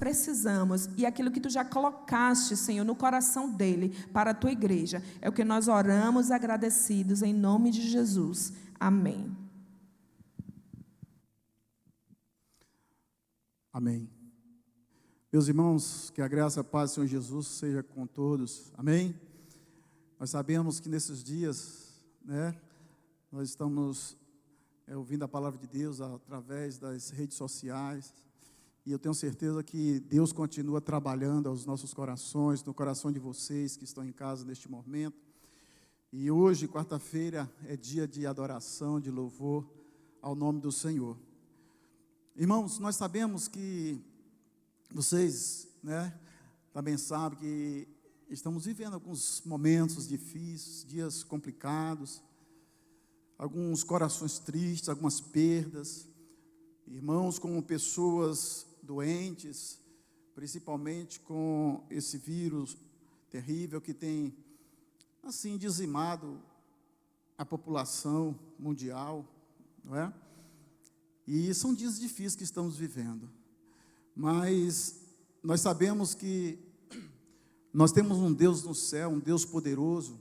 precisamos, e aquilo que tu já colocaste, Senhor, no coração dele, para a tua igreja. É o que nós oramos agradecidos, em nome de Jesus. Amém. Amém. Meus irmãos, que a graça e a paz do Senhor Jesus seja com todos. Amém? Nós sabemos que nesses dias, nós estamos ouvindo a palavra de Deus através das redes sociais. E eu tenho certeza que Deus continua trabalhando aos nossos corações, no coração de vocês que estão em casa neste momento. E hoje, quarta-feira, é dia de adoração, de louvor ao nome do Senhor. Irmãos, nós sabemos que vocês, também sabem que estamos vivendo alguns momentos difíceis, dias complicados, alguns corações tristes, algumas perdas. Irmãos como pessoas doentes, principalmente com esse vírus terrível que tem, assim, dizimado a população mundial, não é? E são dias difíceis que estamos vivendo, mas nós sabemos que nós temos um Deus no céu, um Deus poderoso,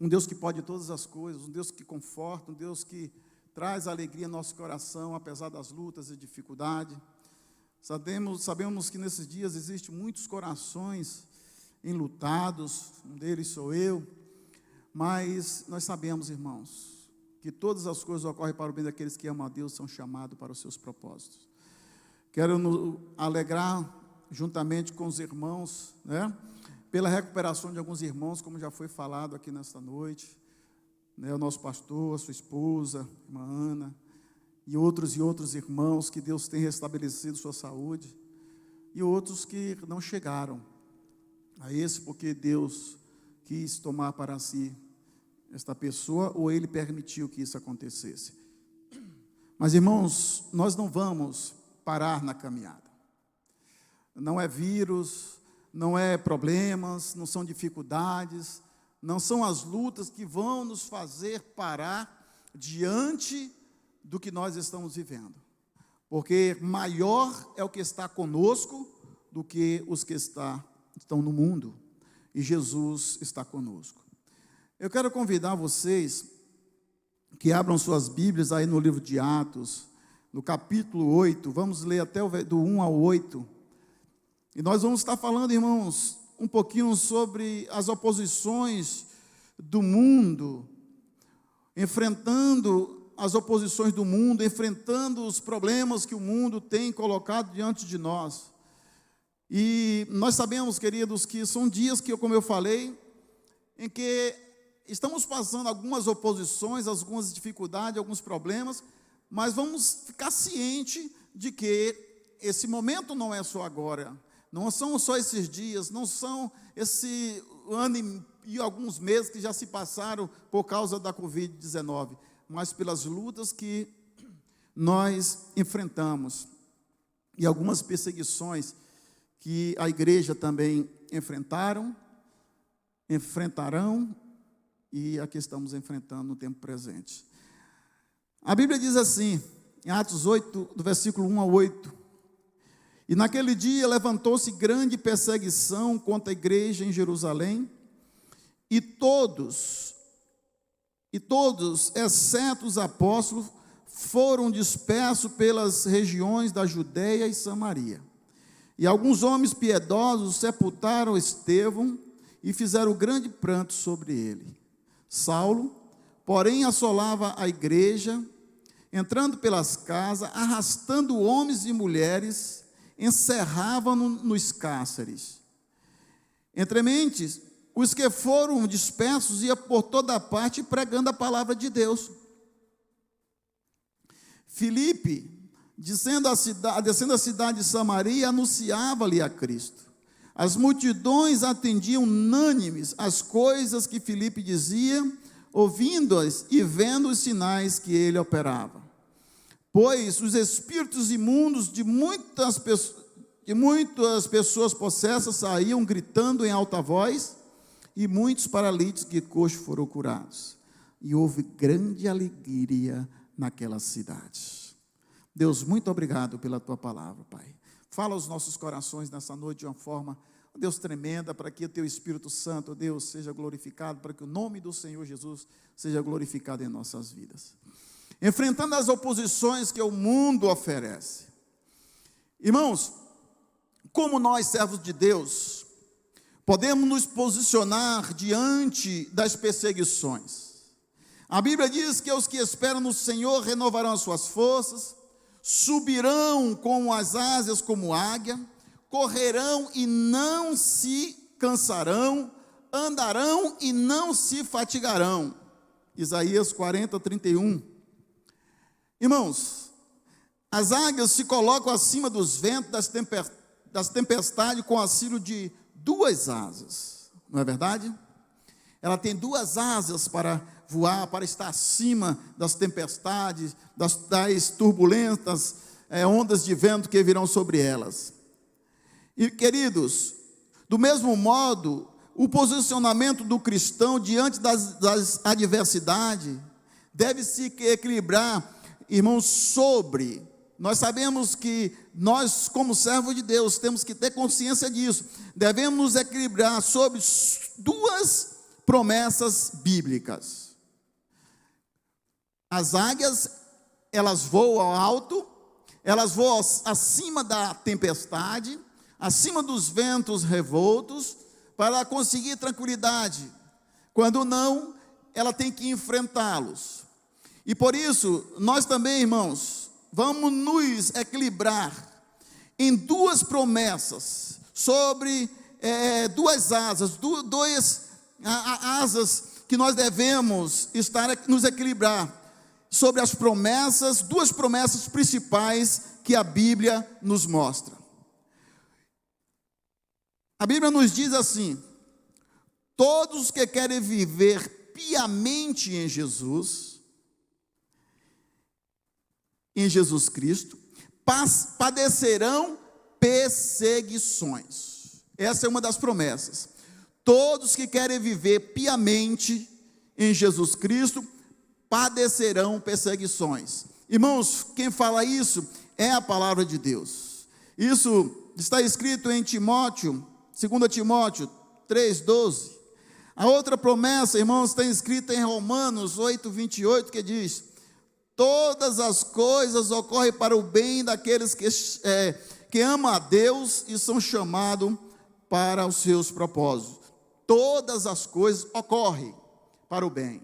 um Deus que pode todas as coisas, um Deus que conforta, um Deus que traz alegria ao nosso coração, apesar das lutas e dificuldades. Sabemos que nesses dias existem muitos corações enlutados, um deles sou eu, mas nós sabemos, irmãos, que todas as coisas ocorrem para o bem daqueles que amam a Deus, são chamados para os seus propósitos. Quero nos alegrar, juntamente com os irmãos, pela recuperação de alguns irmãos, como já foi falado aqui nesta noite, o nosso pastor, a sua esposa, a irmã Ana, e outros irmãos que Deus tem restabelecido sua saúde, e outros que não chegaram a esse porque Deus quis tomar para si esta pessoa, ou Ele permitiu que isso acontecesse. Mas, irmãos, nós não vamos parar na caminhada. Não é vírus, não é problemas, não são dificuldades, não são as lutas que vão nos fazer parar diante do que nós estamos vivendo. Porque maior é o que está conosco do que os que estão no mundo. E Jesus está conosco. Eu quero convidar vocês que abram suas Bíblias aí no livro de Atos, no capítulo 8, vamos ler até do 1 ao 8, e nós vamos estar falando, irmãos, um pouquinho sobre as oposições do mundo, enfrentando as oposições do mundo, enfrentando os problemas que o mundo tem colocado diante de nós. E nós sabemos, queridos, que são dias que, como eu falei, em que estamos passando algumas oposições, algumas dificuldades, alguns problemas, mas vamos ficar cientes de que esse momento não é só agora, não são só esses dias, não são esse ano e alguns meses que já se passaram por causa da Covid-19, mas pelas lutas que nós enfrentamos e algumas perseguições que a igreja também enfrentarão e a que estamos enfrentando no tempo presente. A Bíblia diz assim, em Atos 8, do versículo 1 a 8, e naquele dia levantou-se grande perseguição contra a igreja em Jerusalém, e todos, exceto os apóstolos, foram dispersos pelas regiões da Judeia e Samaria. E alguns homens piedosos sepultaram Estevão e fizeram grande pranto sobre ele. Saulo, porém, assolava a igreja, entrando pelas casas, arrastando homens e mulheres, encerrava-nos nos cárceres. Entrementes, os que foram dispersos iam por toda parte pregando a palavra de Deus. Filipe, descendo a cidade de Samaria, anunciava-lhe a Cristo. As multidões atendiam unânimes as coisas que Filipe dizia, ouvindo-as e vendo os sinais que ele operava. Pois os espíritos imundos de muitas pessoas possessas saíam gritando em alta voz, e muitos paralíticos e coxos foram curados. E houve grande alegria naquela cidade. Deus, muito obrigado pela tua palavra, Pai. Fala aos nossos corações nessa noite de uma forma, Deus, tremenda, para que o Teu Espírito Santo, Deus, seja glorificado, para que o nome do Senhor Jesus seja glorificado em nossas vidas. Enfrentando as oposições que o mundo oferece. Irmãos, como nós, servos de Deus, podemos nos posicionar diante das perseguições. A Bíblia diz que os que esperam no Senhor renovarão as suas forças, subirão com as asas como águia, correrão e não se cansarão, andarão e não se fatigarão. Isaías 40:31. Irmãos, as águias se colocam acima dos ventos, das tempestades, com auxílio de duas asas, não é verdade? Ela tem duas asas para voar, para estar acima das tempestades, das turbulentas ondas de vento que virão sobre elas. E, queridos, do mesmo modo, o posicionamento do cristão diante das adversidades deve se equilibrar, irmãos, nós sabemos que nós, como servos de Deus, temos que ter consciência disso. Devemos nos equilibrar sobre duas promessas bíblicas. As águias, elas voam alto, elas voam acima da tempestade, acima dos ventos revoltos, para conseguir tranquilidade. Quando não, ela tem que enfrentá-los. E por isso, nós também, irmãos, vamos nos equilibrar em duas promessas, sobre duas asas, duas asas que nós devemos nos equilibrar, sobre as promessas, duas promessas principais que a Bíblia nos mostra. A Bíblia nos diz assim: todos que querem viver piamente em Jesus Cristo, padecerão perseguições. Essa é uma das promessas. Todos que querem viver piamente em Jesus Cristo, padecerão perseguições. Irmãos, quem fala isso é a palavra de Deus. Isso está escrito em Timóteo, 2 Timóteo 3,12. A outra promessa, irmãos, está escrita em Romanos 8:28, que diz: todas as coisas ocorrem para o bem daqueles que amam a Deus e são chamados para os seus propósitos. Todas as coisas ocorrem para o bem.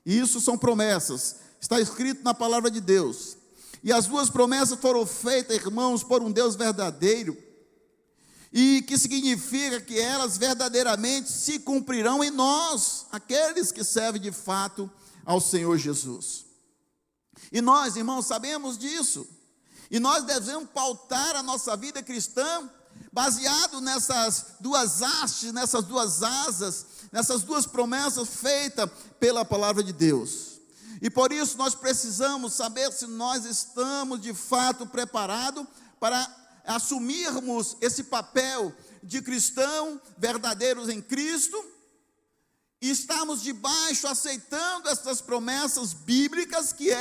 E isso são promessas, está escrito na palavra de Deus. E as duas promessas foram feitas, irmãos, por um Deus verdadeiro, e que significa que elas verdadeiramente se cumprirão em nós, aqueles que servem de fato ao Senhor Jesus. E nós, irmãos, sabemos disso, e nós devemos pautar a nossa vida cristã baseado nessas duas hastes, nessas duas asas, nessas duas promessas feitas pela palavra de Deus. E por isso nós precisamos saber se nós estamos de fato preparados para assumirmos esse papel de cristão verdadeiros em Cristo, e estamos debaixo, aceitando essas promessas bíblicas, que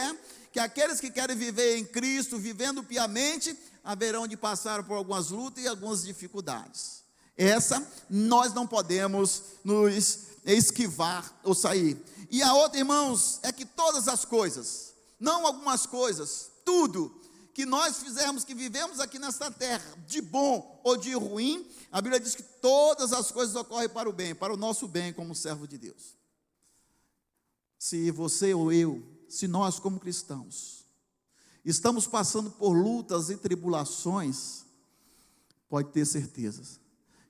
aqueles que querem viver em Cristo, vivendo piamente, haverão de passar por algumas lutas e algumas dificuldades. Essa nós não podemos nos esquivar ou sair. E a outra, irmãos, é que todas as coisas, não algumas coisas, tudo que nós fizermos, que vivemos aqui nesta terra, de bom ou de ruim, a Bíblia diz que todas as coisas ocorrem para o bem, para o nosso bem como servo de Deus. Se você ou eu, se nós como cristãos, estamos passando por lutas e tribulações, pode ter certeza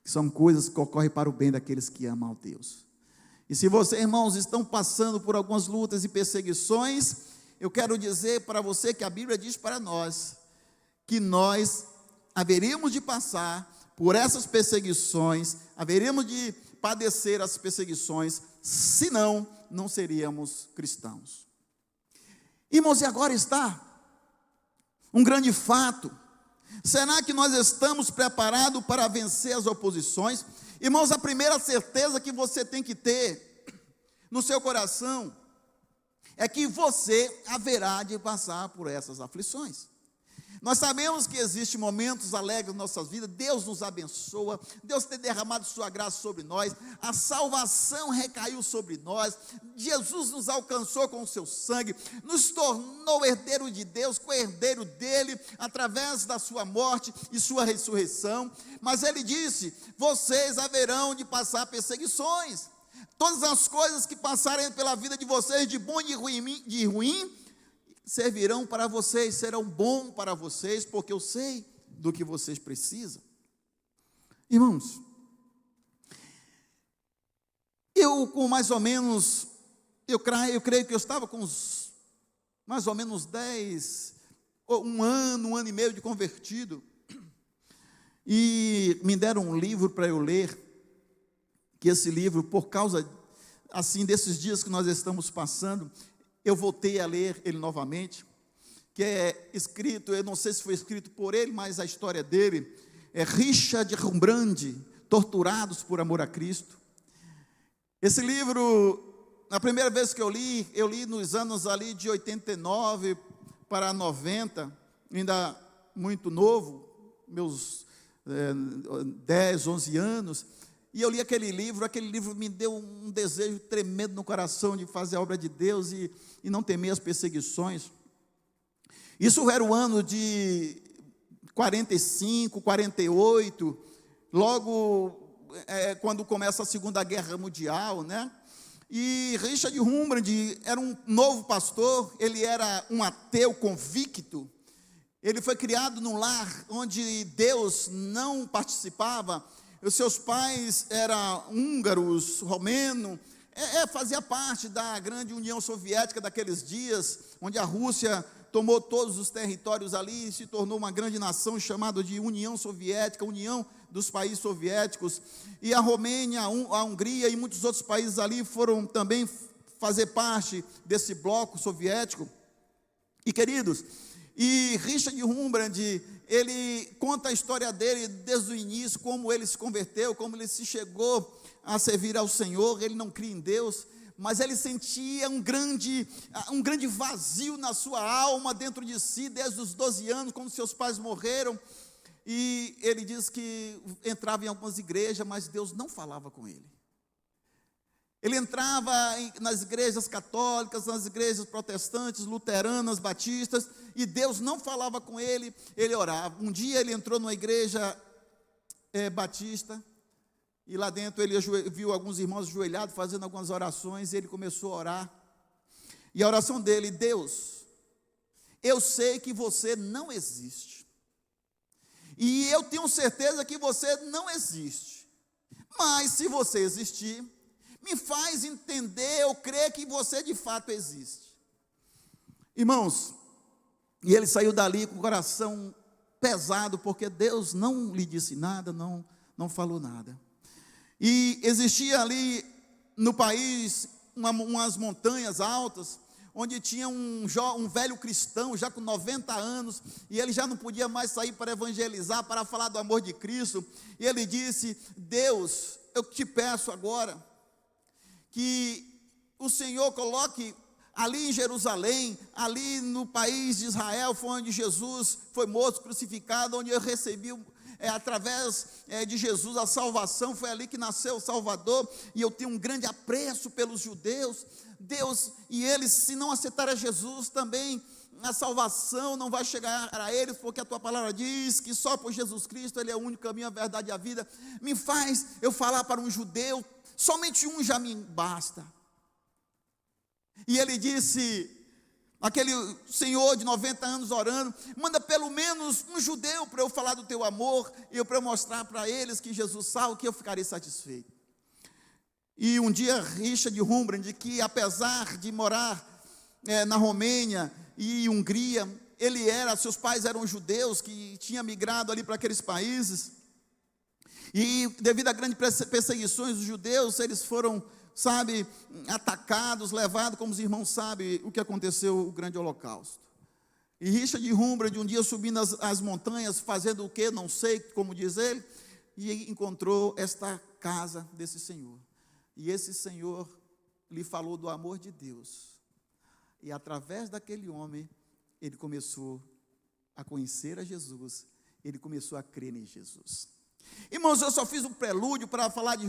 que são coisas que ocorrem para o bem daqueles que amam a Deus. E se vocês, irmãos, estão passando por algumas lutas e perseguições, eu quero dizer para você que a Bíblia diz para nós que nós haveríamos de passar por essas perseguições, haveríamos de padecer as perseguições, senão não seríamos cristãos. Irmãos, e agora está um grande fato: será que nós estamos preparados para vencer as oposições? Irmãos, a primeira certeza que você tem que ter no seu coração é que você haverá de passar por essas aflições. Nós sabemos que existem momentos alegres em nossas vidas, Deus nos abençoa, Deus tem derramado sua graça sobre nós, a salvação recaiu sobre nós, Jesus nos alcançou com o seu sangue, nos tornou herdeiro de Deus, co-herdeiro dele, através da sua morte e sua ressurreição. Mas ele disse: vocês haverão de passar perseguições. Todas as coisas que passarem pela vida de vocês, de bom e de ruim, servirão para vocês, serão bom para vocês, porque eu sei do que vocês precisam. Irmãos, eu com mais ou menos, eu creio que eu estava com uns, mais ou menos 1 ano e meio de convertido, e me deram um livro para eu ler, que esse livro, por causa, assim, desses dias que nós estamos passando, eu voltei a ler ele novamente, que é escrito, eu não sei se foi escrito por ele, mas a história dele é Richard Rembrandt, Torturados por Amor a Cristo. Esse livro, na primeira vez que eu li nos anos ali de 89 para 90, ainda muito novo, meus 10, 11 anos, e eu li aquele livro me deu um desejo tremendo no coração de fazer a obra de Deus e não temer as perseguições. Isso era o ano de 45, 48, logo quando começa a Segunda Guerra Mundial, né? E Richard Rembrandt era um novo pastor, ele era um ateu convicto, ele foi criado num lar onde Deus não participava. Os seus pais eram húngaros, romeno, fazia parte da grande União Soviética daqueles dias, onde a Rússia tomou todos os territórios ali e se tornou uma grande nação chamada de União Soviética, União dos Países Soviéticos. E a Romênia, a Hungria e muitos outros países ali foram também fazer parte desse bloco soviético. E queridos, e Richard Rembrandt, ele conta a história dele desde o início, como ele se converteu, como ele se chegou a servir ao Senhor. Ele não cria em Deus, mas ele sentia um grande vazio na sua alma, dentro de si, desde os 12 anos, quando seus pais morreram. E ele diz que entrava em algumas igrejas, mas Deus não falava com ele. Ele entrava nas igrejas católicas, nas igrejas protestantes, luteranas, batistas, e Deus não falava com ele, ele orava. Um dia ele entrou numa igreja batista, e lá dentro ele viu alguns irmãos ajoelhados, fazendo algumas orações, e ele começou a orar. E a oração dele: Deus, eu sei que você não existe, e eu tenho certeza que você não existe, mas se você existir, me faz entender ou crer que você de fato existe. Irmãos, e ele saiu dali com o coração pesado, porque Deus não lhe disse nada, não falou nada. E existia ali no país umas montanhas altas, onde tinha um velho cristão, já com 90 anos, e ele já não podia mais sair para evangelizar, para falar do amor de Cristo. E ele disse: Deus, eu te peço agora que o Senhor coloque ali em Jerusalém, ali no país de Israel, foi onde Jesus foi morto, crucificado, onde eu recebi, através de Jesus, a salvação. Foi ali que nasceu o Salvador, e eu tenho um grande apreço pelos judeus. Deus, e eles, se não aceitarem Jesus, também a salvação não vai chegar a eles, porque a tua palavra diz que só por Jesus Cristo, Ele é o único caminho, a verdade e a vida. Me faz eu falar para um judeu, somente um já me basta. E ele disse, aquele senhor de 90 anos orando: manda pelo menos um judeu para eu falar do teu amor, e para eu mostrar para eles que Jesus salva, que eu ficarei satisfeito. E um dia Richard Rembrandt, que apesar de morar na Romênia e Hungria, seus pais eram judeus que tinham migrado ali para aqueles países, e devido a grandes perseguições dos judeus, eles foram, atacados, levados, como os irmãos sabem o que aconteceu, o grande holocausto. E Richard Rembrandt, um dia subindo as montanhas, fazendo o que, não sei, como diz ele, e encontrou esta casa desse senhor. E esse senhor lhe falou do amor de Deus. E através daquele homem, ele começou a conhecer a Jesus, ele começou a crer em Jesus. Irmãos, eu só fiz um prelúdio para falar de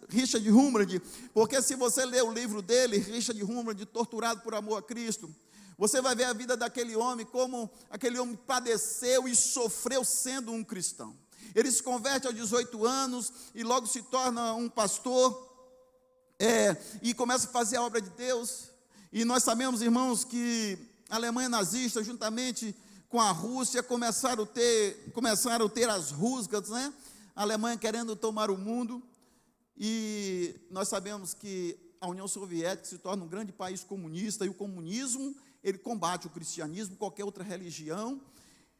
Richard Humbrand, porque se você ler o livro dele, Richard Humbrand, Torturado por Amor a Cristo, você vai ver a vida daquele homem, como aquele homem padeceu e sofreu sendo um cristão. Ele se converte aos 18 anos e logo se torna um pastor, e começa a fazer a obra de Deus. E nós sabemos, irmãos, que a Alemanha nazista, juntamente com a Rússia, começaram a ter as rusgas, né? A Alemanha querendo tomar o mundo, e nós sabemos que a União Soviética se torna um grande país comunista, e o comunismo, ele combate o cristianismo, qualquer outra religião,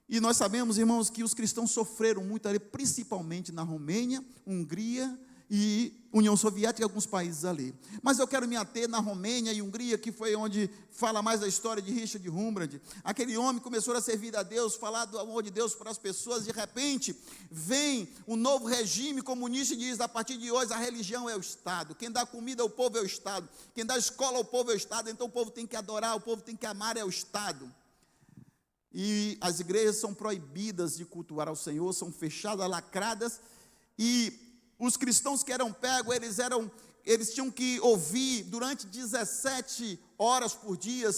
e nós sabemos, irmãos, que os cristãos sofreram muito ali, principalmente na Romênia, Hungria e União Soviética e alguns países ali. Mas eu quero me ater na Romênia e Hungria, que foi onde fala mais da história de Richard Humbrand. Aquele homem começou a servir a Deus, falar do amor de Deus para as pessoas. De repente, vem um novo regime comunista e diz: a partir de hoje a religião é o Estado, quem dá comida ao povo é o Estado, quem dá escola ao povo é o Estado, então o povo tem que adorar, o povo tem que amar é o Estado. E as igrejas são proibidas de cultuar ao Senhor, são fechadas, lacradas, e os cristãos que eram pegos, eles tinham que ouvir durante 17 horas por dia,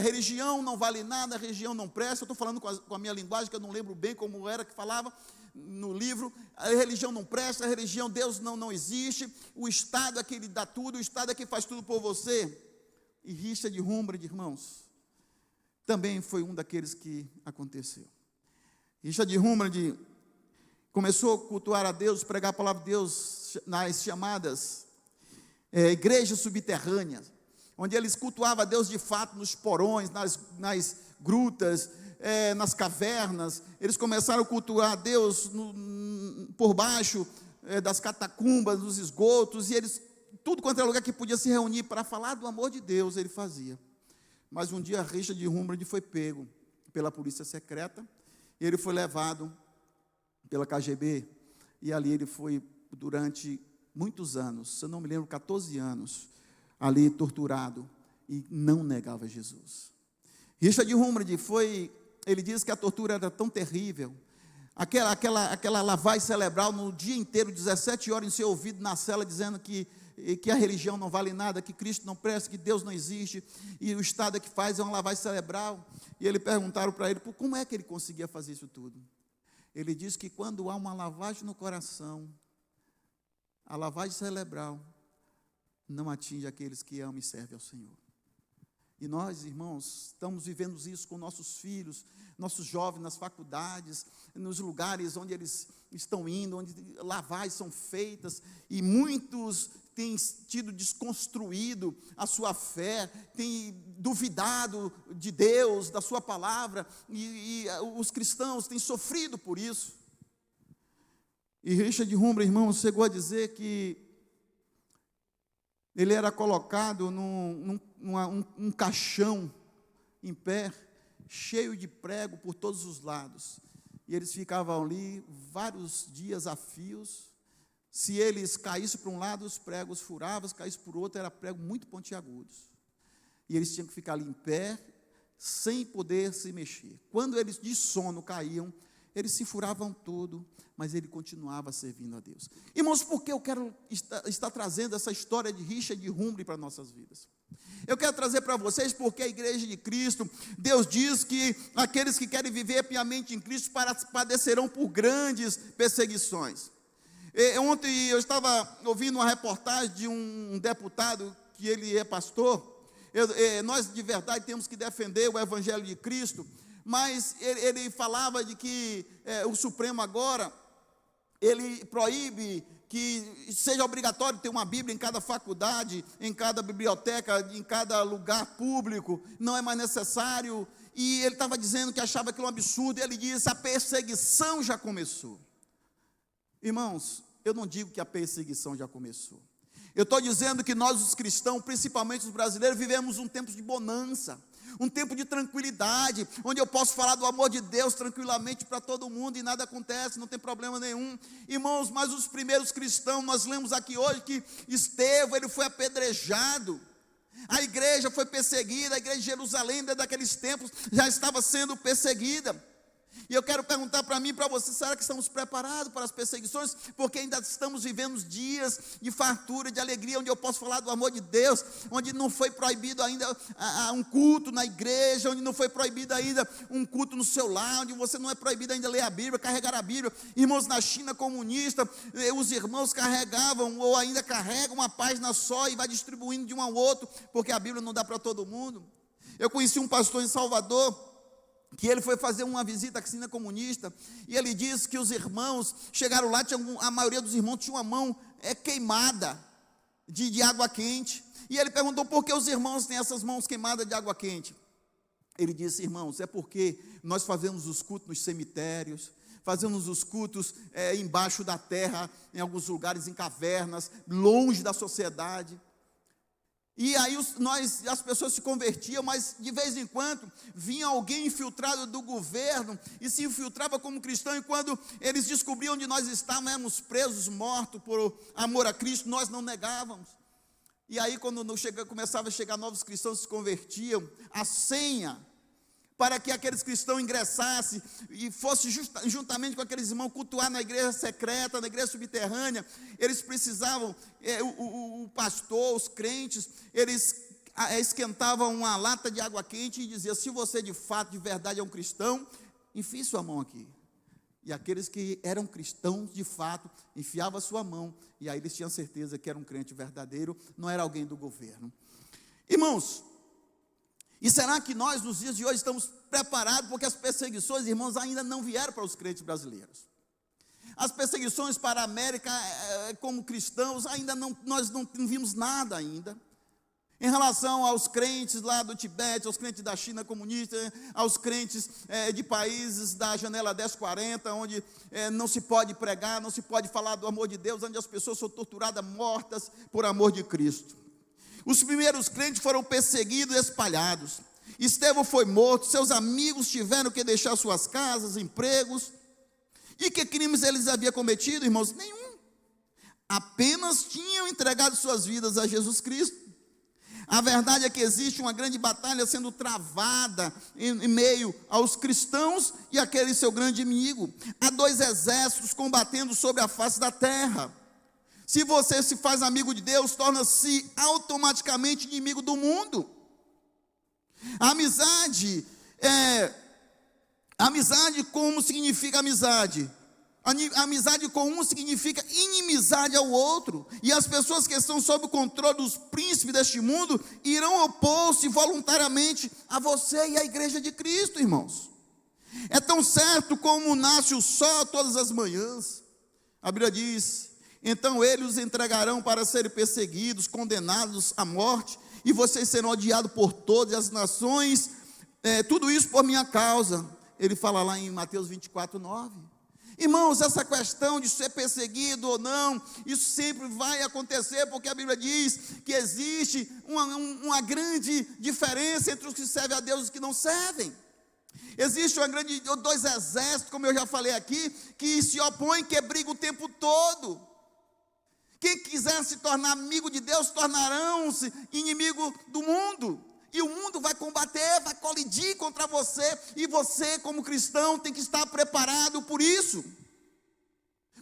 religião não vale nada, religião não presta. Eu estou falando com a minha linguagem, que eu não lembro bem como era que falava no livro. A religião não presta, a religião, Deus não existe, o Estado é que lhe dá tudo, o Estado é que faz tudo por você. E Richard Humbrand, irmãos, também foi um daqueles que aconteceu. Richard Humbrand começou a cultuar a Deus, pregar a palavra de Deus nas chamadas igrejas subterrâneas, onde eles cultuavam a Deus de fato nos porões, nas grutas, nas cavernas. Eles começaram a cultuar a Deus por baixo das catacumbas, dos esgotos, e eles, tudo quanto era lugar que podia se reunir para falar do amor de Deus, ele fazia. Mas um dia Richard Humbrand foi pego pela polícia secreta, e ele foi levado pela KGB, e ali ele foi durante muitos anos, se eu não me lembro, 14 anos, ali torturado, e não negava Jesus. Richard Humbrand ele diz que a tortura era tão terrível, aquela lavagem cerebral no dia inteiro, 17 horas em seu ouvido na cela, dizendo que a religião não vale nada, que Cristo não presta, que Deus não existe, e o Estado é que faz uma lavagem cerebral. E ele perguntaram para ele, como é que ele conseguia fazer isso tudo? Ele diz que quando há uma lavagem no coração, a lavagem cerebral não atinge aqueles que amam e servem ao Senhor. E nós, irmãos, estamos vivendo isso com nossos filhos, nossos jovens nas faculdades, nos lugares onde eles estão indo, onde lavagens são feitas, e muitos têm tido desconstruído a sua fé, têm duvidado de Deus, da sua palavra, e os cristãos têm sofrido por isso. E Richard Humbrand, irmãos, chegou a dizer que ele era colocado num caixão em pé, cheio de prego por todos os lados, e eles ficavam ali vários dias a fios. Se eles caíssem para um lado, os pregos furavam, se caíssem por outro, era prego muito pontiagudos, e eles tinham que ficar ali em pé, sem poder se mexer. Quando eles de sono caíam, eles se furavam todo, mas ele continuava servindo a Deus. Irmãos, por que eu quero estar trazendo essa história de Richard Humbrand para nossas vidas? Eu quero trazer para vocês porque a igreja de Cristo, Deus diz que aqueles que querem viver piamente em Cristo padecerão por grandes perseguições. Ontem eu estava ouvindo uma reportagem de um deputado, que ele é pastor. Nós de verdade temos que defender o evangelho de Cristo, mas ele falava de que o Supremo agora, ele proíbe que seja obrigatório ter uma Bíblia em cada faculdade, em cada biblioteca, em cada lugar público, não é mais necessário. E ele estava dizendo que achava aquilo um absurdo, e ele disse: a perseguição já começou. Irmãos, eu não digo que a perseguição já começou, eu estou dizendo que nós, os cristãos, principalmente os brasileiros, vivemos um tempo de bonança, um tempo de tranquilidade, onde eu posso falar do amor de Deus tranquilamente para todo mundo e nada acontece, não tem problema nenhum. Irmãos, mas os primeiros cristãos, nós lemos aqui hoje que Estevão, ele foi apedrejado, A igreja foi perseguida, a igreja de Jerusalém, desde aqueles tempos, já estava sendo perseguida. E eu quero perguntar para mim e para você, será que estamos preparados para as perseguições? Porque ainda estamos vivendo dias de fartura, de alegria, onde eu posso falar do amor de Deus, onde não foi proibido ainda um culto na igreja, onde não foi proibido ainda um culto no seu lar, onde você não é proibido ainda ler a Bíblia, carregar a Bíblia. Irmãos, na China comunista, os irmãos carregavam ou ainda carregam uma página só e vai distribuindo de um ao outro, porque a Bíblia não dá para todo mundo. Eu conheci um pastor em Salvador, que ele foi fazer uma visita à China comunista, e ele disse que os irmãos chegaram lá, a maioria dos irmãos tinha uma mão queimada de água quente, e ele perguntou por que os irmãos têm essas mãos queimadas de água quente. Ele disse: irmãos, é porque nós fazemos os cultos nos cemitérios, fazemos os cultos embaixo da terra, em alguns lugares, em cavernas, longe da sociedade. E aí as pessoas se convertiam, mas de vez em quando vinha alguém infiltrado do governo e se infiltrava como cristão, e quando eles descobriam onde nós estávamos presos, mortos por amor a Cristo, nós não negávamos. E aí quando começava a chegar novos cristãos, se convertiam, a senha para que aqueles cristãos ingressassem e fossem juntamente com aqueles irmãos cultuar na igreja secreta, na igreja subterrânea, eles precisavam, o pastor, os crentes, eles esquentavam uma lata de água quente e diziam: se você de fato, de verdade é um cristão, enfie sua mão aqui. E aqueles que eram cristãos de fato, enfiavam a sua mão, e aí eles tinham certeza que era um crente verdadeiro, não era alguém do governo. Irmãos, e será que nós, nos dias de hoje, estamos preparados? Porque as perseguições, irmãos, ainda não vieram para os crentes brasileiros. As perseguições para a América, como cristãos, nós não vimos nada ainda. Em relação aos crentes lá do Tibete, aos crentes da China comunista, aos crentes de países da janela 1040, onde não se pode pregar, não se pode falar do amor de Deus, onde as pessoas são torturadas, mortas por amor de Cristo. Os primeiros crentes foram perseguidos e espalhados. Estevão foi morto, seus amigos tiveram que deixar suas casas, empregos. E que crimes eles haviam cometido, irmãos? Nenhum. Apenas tinham entregado suas vidas a Jesus Cristo. A verdade é que existe uma grande batalha sendo travada em meio aos cristãos e aquele seu grande inimigo. Há dois exércitos combatendo sobre a face da terra. Se você se faz amigo de Deus, torna-se automaticamente inimigo do mundo. Amizade, como significa amizade? Amizade com um significa inimizade ao outro. E as pessoas que estão sob o controle dos príncipes deste mundo irão opor-se voluntariamente a você e à igreja de Cristo, irmãos. É tão certo como nasce o sol todas as manhãs. A Bíblia diz: então eles os entregarão para serem perseguidos, condenados à morte, e vocês serão odiados por todas as nações, tudo isso por minha causa. Ele fala lá em Mateus 24:9. Irmãos, essa questão de ser perseguido ou não, isso sempre vai acontecer, porque a Bíblia diz que existe uma grande diferença entre os que servem a Deus e os que não servem. Existe dois exércitos, como eu já falei aqui, que se opõem, que brigam o tempo todo. Quem quiser se tornar amigo de Deus, tornarão-se inimigo do mundo. E o mundo vai combater, vai colidir contra você. E você, como cristão, tem que estar preparado por isso.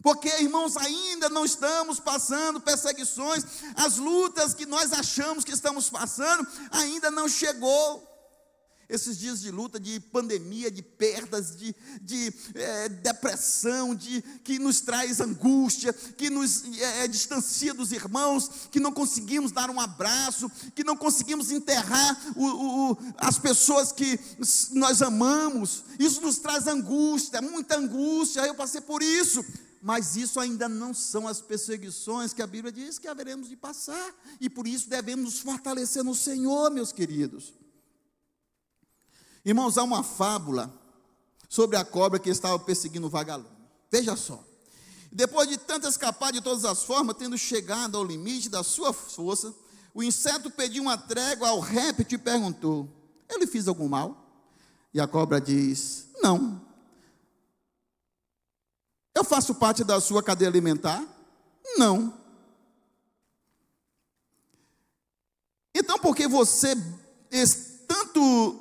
Porque, irmãos, ainda não estamos passando perseguições. As lutas que nós achamos que estamos passando, ainda não chegou. Esses dias de luta, de pandemia, de perdas, de depressão, que nos traz angústia, que nos distancia dos irmãos, que não conseguimos dar um abraço, que não conseguimos enterrar as pessoas que nós amamos. Isso nos traz angústia, muita angústia. Eu passei por isso. Mas isso ainda não são as perseguições que a Bíblia diz que haveremos de passar. E por isso devemos nos fortalecer no Senhor, meus queridos. Irmãos, há uma fábula sobre a cobra que estava perseguindo o vagalume. Veja só. Depois de tanto escapar de todas as formas, tendo chegado ao limite da sua força, o inseto pediu uma trégua ao réptil e perguntou: eu lhe fiz algum mal? E a cobra diz: não. Eu faço parte da sua cadeia alimentar? Não. Então, porque você tanto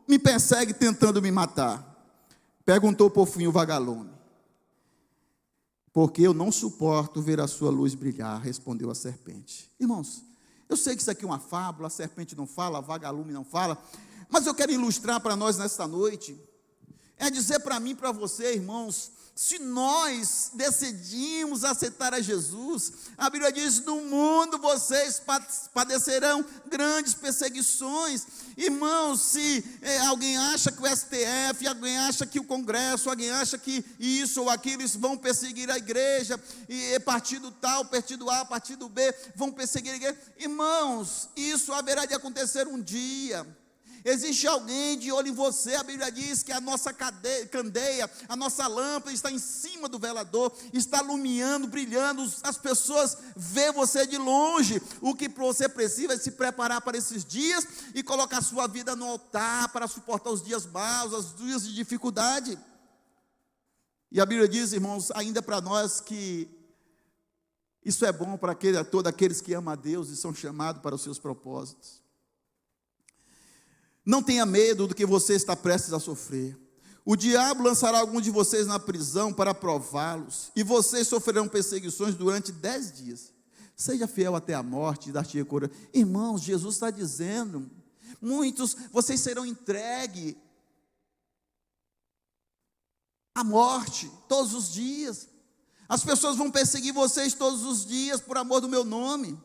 me persegue tentando me matar? Perguntou por fim o vagalume. Porque eu não suporto ver a sua luz brilhar, respondeu a serpente. Irmãos, eu sei que isso aqui é uma fábula, a serpente não fala, o vagalume não fala, mas eu quero ilustrar para nós nesta noite, é dizer para mim e para você, irmãos, se nós decidimos aceitar a Jesus, a Bíblia diz: no mundo vocês padecerão grandes perseguições. Irmãos, se alguém acha que o STF, alguém acha que o Congresso, alguém acha que isso ou aquilo, eles vão perseguir a igreja, e partido tal, partido A, partido B, vão perseguir a igreja. Irmãos, isso haverá de acontecer um dia. Existe alguém de olho em você. A Bíblia diz que a nossa candeia, a nossa lâmpada está em cima do velador, está iluminando, brilhando, as pessoas veem você de longe. O que você precisa é se preparar para esses dias e colocar a sua vida no altar para suportar os dias maus, os dias de dificuldade. E a Bíblia diz, irmãos, ainda para nós, que isso é bom para todos aqueles que amam a Deus e são chamados para os seus propósitos. Não tenha medo do que você está prestes a sofrer. O diabo lançará alguns de vocês na prisão para prová-los, e vocês sofrerão perseguições durante 10 dias. Seja fiel até a morte e dar-te coroa. Irmãos, Jesus está dizendo, vocês serão entregues à morte todos os dias. As pessoas vão perseguir vocês todos os dias por amor do meu nome.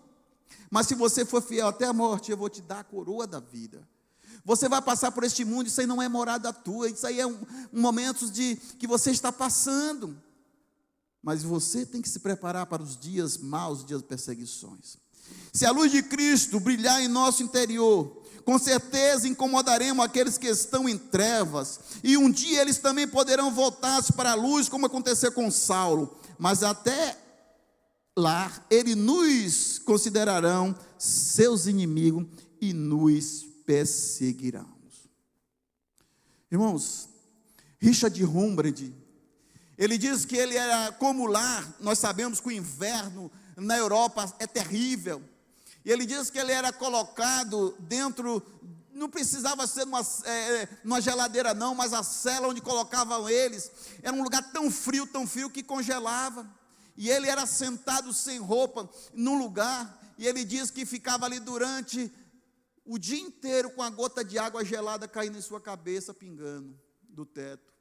Mas se você for fiel até a morte, eu vou te dar a coroa da vida. Você vai passar por este mundo, isso aí não é morada tua, isso aí é um momento que você está passando. Mas você tem que se preparar para os dias maus, os dias de perseguições. Se a luz de Cristo brilhar em nosso interior, com certeza incomodaremos aqueles que estão em trevas, e um dia eles também poderão voltar-se para a luz, como aconteceu com Saulo. Mas até lá, eles nos considerarão seus inimigos e nos perseguirão. Irmãos, Richard Wurmbrand, ele diz que ele era como lá. Nós sabemos que o inverno na Europa é terrível, e ele diz que ele era colocado dentro, não precisava ser numa geladeira não, mas a cela onde colocavam eles, era um lugar tão frio que congelava, e ele era sentado sem roupa num lugar, e ele diz que ficava ali durante o dia inteiro com a gota de água gelada caindo em sua cabeça, pingando do teto.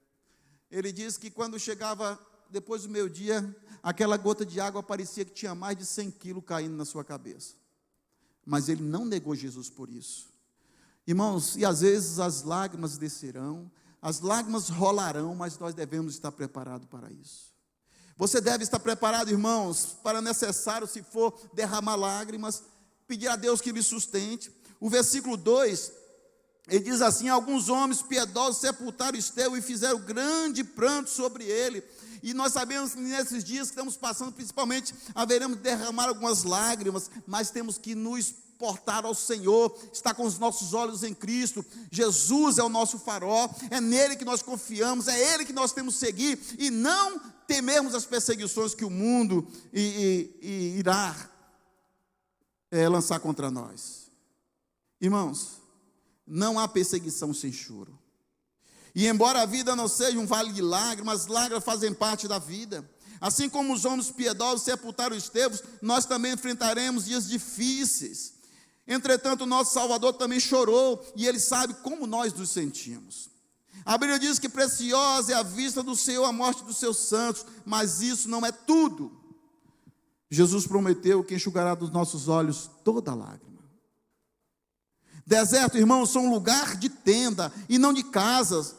Ele diz que quando chegava depois do meio-dia, aquela gota de água parecia que tinha mais de 100 quilos caindo na sua cabeça. Mas ele não negou Jesus por isso. Irmãos, e às vezes as lágrimas descerão, as lágrimas rolarão, mas nós devemos estar preparados para isso. Você deve estar preparado, irmãos, para necessário, se for derramar lágrimas, pedir a Deus que lhe sustente. O versículo 2, ele diz assim: alguns homens piedosos sepultaram Estevão e fizeram grande pranto sobre ele. E nós sabemos que nesses dias que estamos passando, principalmente, haveremos de derramar algumas lágrimas, mas temos que nos portar ao Senhor, estar com os nossos olhos em Cristo. Jesus é o nosso farol, é nele que nós confiamos, é ele que nós temos que seguir, e não temermos as perseguições que o mundo irá lançar contra nós. Irmãos, não há perseguição sem choro. E embora a vida não seja um vale de lágrimas, lágrimas fazem parte da vida. Assim como os homens piedosos sepultaram Estevão, nós também enfrentaremos dias difíceis. Entretanto, o nosso Salvador também chorou, e Ele sabe como nós nos sentimos. A Bíblia diz que preciosa é a vista do Senhor a morte dos seus santos, mas isso não é tudo. Jesus prometeu que enxugará dos nossos olhos toda lágrima. Deserto, irmãos, são um lugar de tenda e não de casas.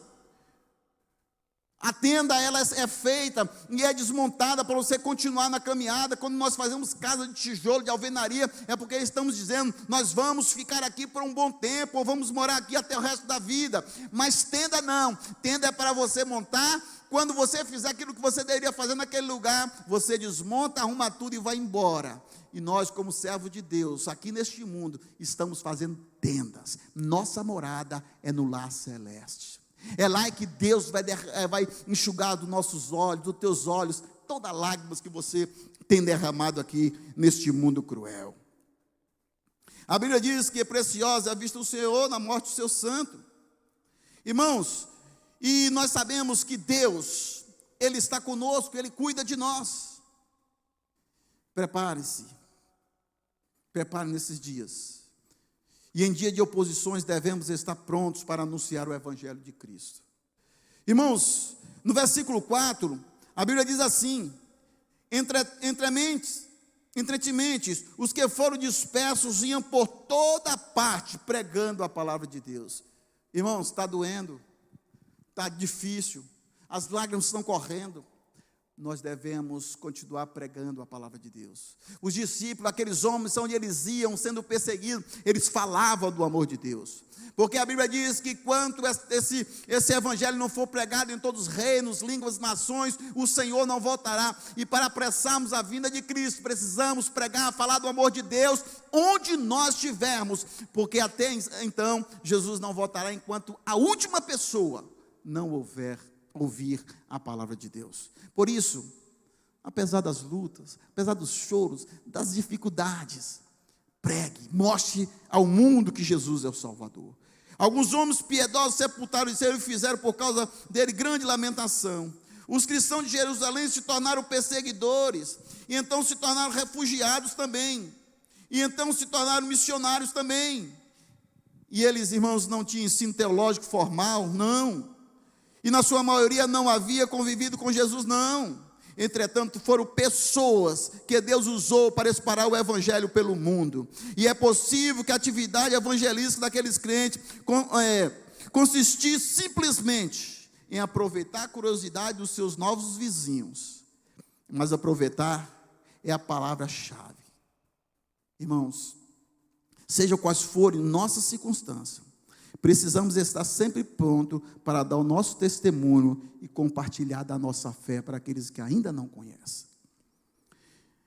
A tenda, ela é feita e é desmontada para você continuar na caminhada. Quando nós fazemos casa de tijolo, de alvenaria, é porque estamos dizendo, nós vamos ficar aqui por um bom tempo, ou vamos morar aqui até o resto da vida. Mas tenda não, tenda é para você montar. Quando você fizer aquilo que você deveria fazer naquele lugar, você desmonta, arruma tudo e vai embora. E nós, como servos de Deus, aqui neste mundo, estamos fazendo tendas. Nossa morada é no lar celeste. É lá que Deus vai enxugar dos nossos olhos, dos teus olhos, todas as lágrimas que você tem derramado aqui neste mundo cruel. A Bíblia diz que é preciosa a vista do Senhor na morte do seu santo. Irmãos, e nós sabemos que Deus, Ele está conosco, Ele cuida de nós. Prepare-se, prepare nesses dias. E em dia de oposições devemos estar prontos para anunciar o Evangelho de Cristo. Irmãos, no versículo 4, a Bíblia diz assim: Entretementes, os que foram dispersos iam por toda parte pregando a palavra de Deus. Irmãos, está doendo, está difícil, as lágrimas estão correndo. Nós devemos continuar pregando a palavra de Deus. Os discípulos, aqueles homens onde eles iam sendo perseguidos, eles falavam do amor de Deus. Porque a Bíblia diz que quanto esse evangelho não for pregado em todos os reinos, línguas, nações, o Senhor não voltará. E para apressarmos a vinda de Cristo, precisamos pregar, falar do amor de Deus, onde nós estivermos. Porque até então, Jesus não voltará enquanto a última pessoa não ouvir a palavra de Deus. Por isso, apesar das lutas, apesar dos choros, das dificuldades, pregue, mostre ao mundo que Jesus é o Salvador. Alguns homens piedosos sepultaram o Senhor e fizeram por causa dele grande lamentação. Os cristãos de Jerusalém se tornaram perseguidores, e então se tornaram refugiados também, e então se tornaram missionários também. E eles, irmãos, não tinham ensino teológico formal, não. E na sua maioria não havia convivido com Jesus, não. Entretanto, foram pessoas que Deus usou para espalhar o evangelho pelo mundo. E é possível que a atividade evangelística daqueles crentes consistisse simplesmente em aproveitar a curiosidade dos seus novos vizinhos. Mas aproveitar é a palavra-chave. Irmãos, seja quais forem nossas circunstâncias, precisamos estar sempre prontos para dar o nosso testemunho e compartilhar da nossa fé para aqueles que ainda não conhecem.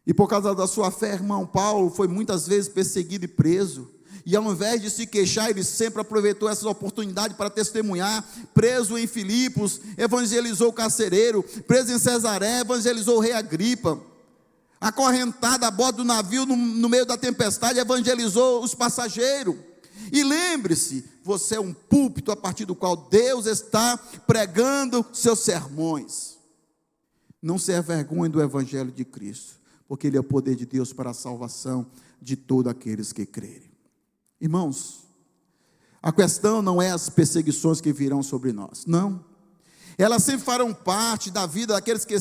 E por causa da sua fé, irmão, Paulo foi muitas vezes perseguido e preso. E ao invés de se queixar, ele sempre aproveitou essa oportunidade para testemunhar. Preso em Filipos, evangelizou o carcereiro. Preso em Cesaré, evangelizou o rei Agripa. Acorrentado a bordo do navio no meio da tempestade, evangelizou os passageiros. E lembre-se, você é um púlpito a partir do qual Deus está pregando seus sermões. Não se envergonhe do Evangelho de Cristo, porque Ele é o poder de Deus para a salvação de todos aqueles que crerem. Irmãos, a questão não é as perseguições que virão sobre nós, não. Elas sempre farão parte da vida daqueles que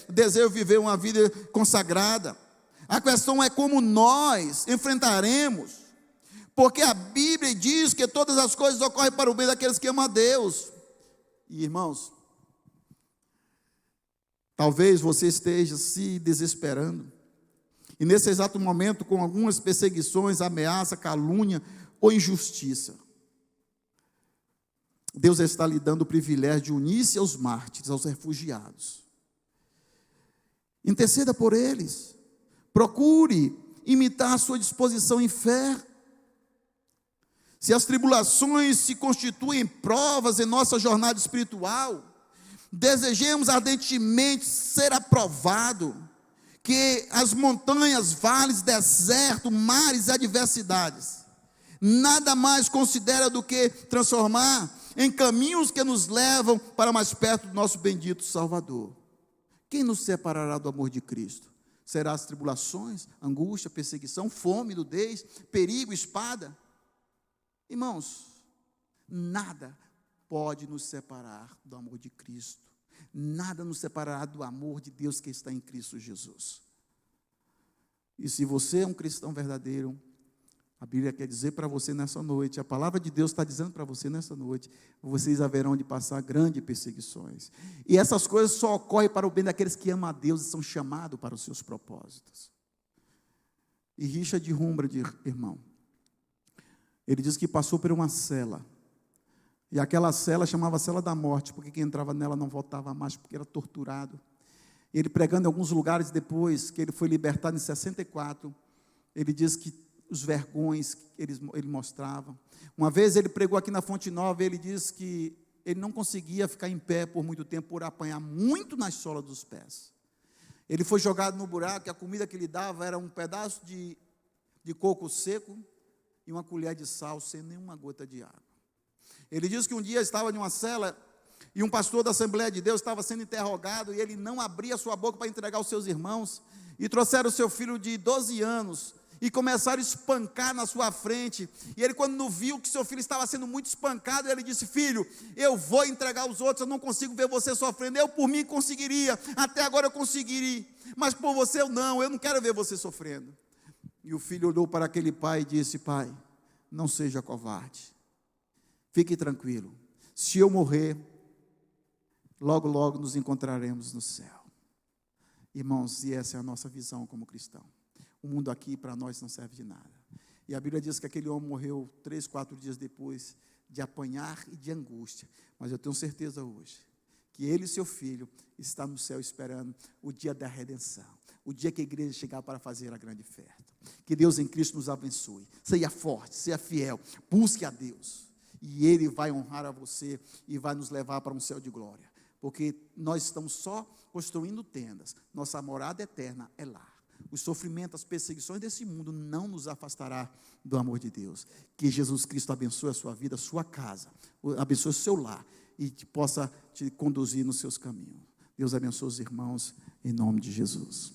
desejam viver uma vida consagrada. A questão é como nós enfrentaremos. Porque a Bíblia diz que todas as coisas ocorrem para o bem daqueles que amam a Deus. E irmãos, talvez você esteja se desesperando. E nesse exato momento, com algumas perseguições, ameaça, calúnia ou injustiça. Deus está lhe dando o privilégio de unir-se aos mártires, aos refugiados. Interceda por eles. Procure imitar a sua disposição em fé. Se as tribulações se constituem provas em nossa jornada espiritual, desejemos ardentemente ser aprovado, que as montanhas, vales, deserto, mares e adversidades, nada mais considera do que transformar em caminhos que nos levam para mais perto do nosso bendito Salvador. Quem nos separará do amor de Cristo? Será as tribulações, angústia, perseguição, fome, nudez, perigo, espada? Irmãos, nada pode nos separar do amor de Cristo. Nada nos separará do amor de Deus que está em Cristo Jesus. E se você é um cristão verdadeiro, a Bíblia quer dizer para você nessa noite, a palavra de Deus está dizendo para você nessa noite, vocês haverão de passar grandes perseguições. E essas coisas só ocorrem para o bem daqueles que amam a Deus e são chamados para os seus propósitos. E Richard Humbard, irmão, ele diz que passou por uma cela. E aquela cela chamava cela da morte, porque quem entrava nela não voltava mais, porque era torturado. Ele pregando em alguns lugares depois, que ele foi libertado em 64, ele diz que os vergões que ele mostrava. Uma vez ele pregou aqui na Fonte Nova, ele diz que ele não conseguia ficar em pé por muito tempo, por apanhar muito nas solas dos pés. Ele foi jogado no buraco, e a comida que ele dava era um pedaço de coco seco, e uma colher de sal sem nenhuma gota de água. Ele diz que um dia estava em uma cela e um pastor da Assembleia de Deus estava sendo interrogado e ele não abria sua boca para entregar aos seus irmãos, e trouxeram o seu filho de 12 anos e começaram a espancar na sua frente, e ele, quando viu que seu filho estava sendo muito espancado, ele disse: filho, eu vou entregar os outros, eu não consigo ver você sofrendo, eu por mim conseguiria, até agora eu conseguiria, mas por você eu não quero ver você sofrendo. E o filho olhou para aquele pai e disse: pai, não seja covarde, fique tranquilo, se eu morrer, logo logo nos encontraremos no céu. Irmãos, e essa é a nossa visão como cristão. O mundo aqui para nós não serve de nada. E a Bíblia diz que aquele homem morreu 3, 4 dias depois de apanhar e de angústia. Mas eu tenho certeza hoje que ele e seu filho estão no céu esperando o dia da redenção, o dia que a igreja chegar para fazer a grande festa. Que Deus em Cristo nos abençoe. Seja forte, seja fiel, busque a Deus, e Ele vai honrar a você e vai nos levar para um céu de glória. Porque nós estamos só construindo tendas, nossa morada eterna é lá. Os sofrimentos, as perseguições desse mundo não nos afastará do amor de Deus. Que Jesus Cristo abençoe a sua vida, a sua casa, abençoe o seu lar e possa te conduzir nos seus caminhos. Deus abençoe os irmãos, em nome de Jesus.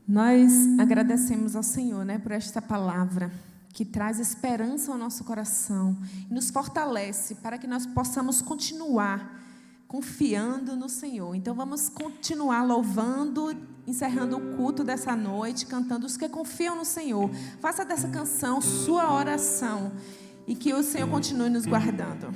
Nós agradecemos ao Senhor, por esta palavra que traz esperança ao nosso coração e nos fortalece para que nós possamos continuar confiando no Senhor. Então vamos continuar louvando, encerrando o culto dessa noite, cantando os que confiam no Senhor. Faça dessa canção sua oração e que o Senhor continue nos guardando.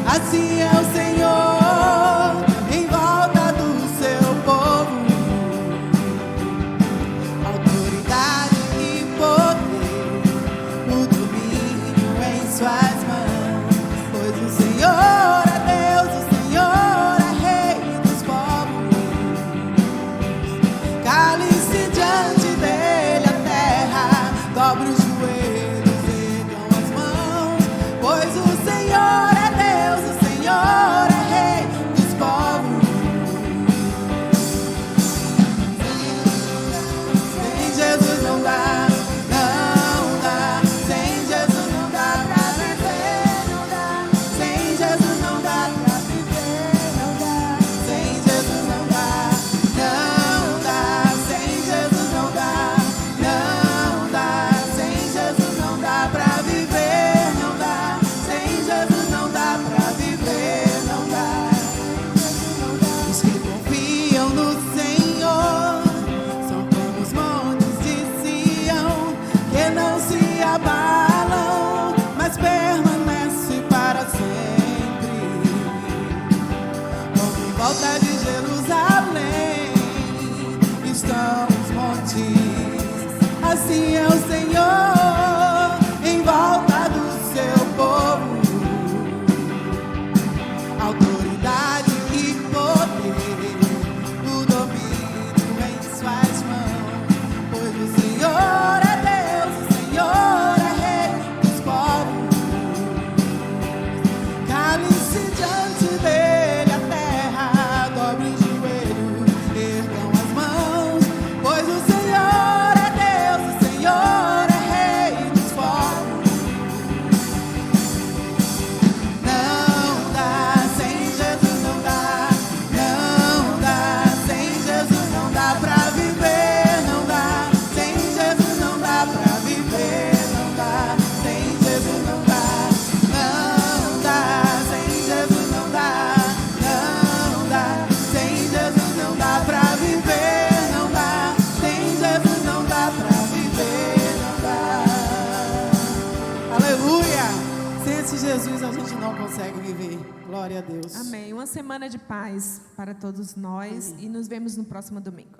Assim é o Senhor em volta do seu povo, autoridade e poder, o domínio em suas mãos. Pois o Senhor é Deus, o Senhor é Rei dos povos. Cale-se diante dele a terra, dobre os joelhos, ergam as mãos. Pois o Senhor é Deus, o Senhor é Rei dos povos. Sem Jesus não dá, não dá. Sem Jesus não dá pra viver, não dá. Sem Jesus não dá pra viver, não dá. Sem Jesus não dá, não dá. Sem Jesus não dá, não dá. Sem Jesus não dá pra viver, não dá. Sem Jesus não dá pra viver, não dá. Os que confiam no Senhor são como os montes de Sião, que não se abalam, mas permanecem para sempre. Como em volta de Jerusalém estão os montes. Assim é o Senhor em volta do seu povo, autoridade e poder, o domínio em suas mãos. Pois o Senhor é Deus, o Senhor é Rei dos povos. Cale-se diante dele a terra, dobre os joelhos, ergam as mãos. Pois o Senhor é Deus, o Senhor é Rei Jesus a gente não consegue viver. Glória a Deus. Amém. Uma semana de paz para todos nós. Amém. E nos vemos no próximo domingo.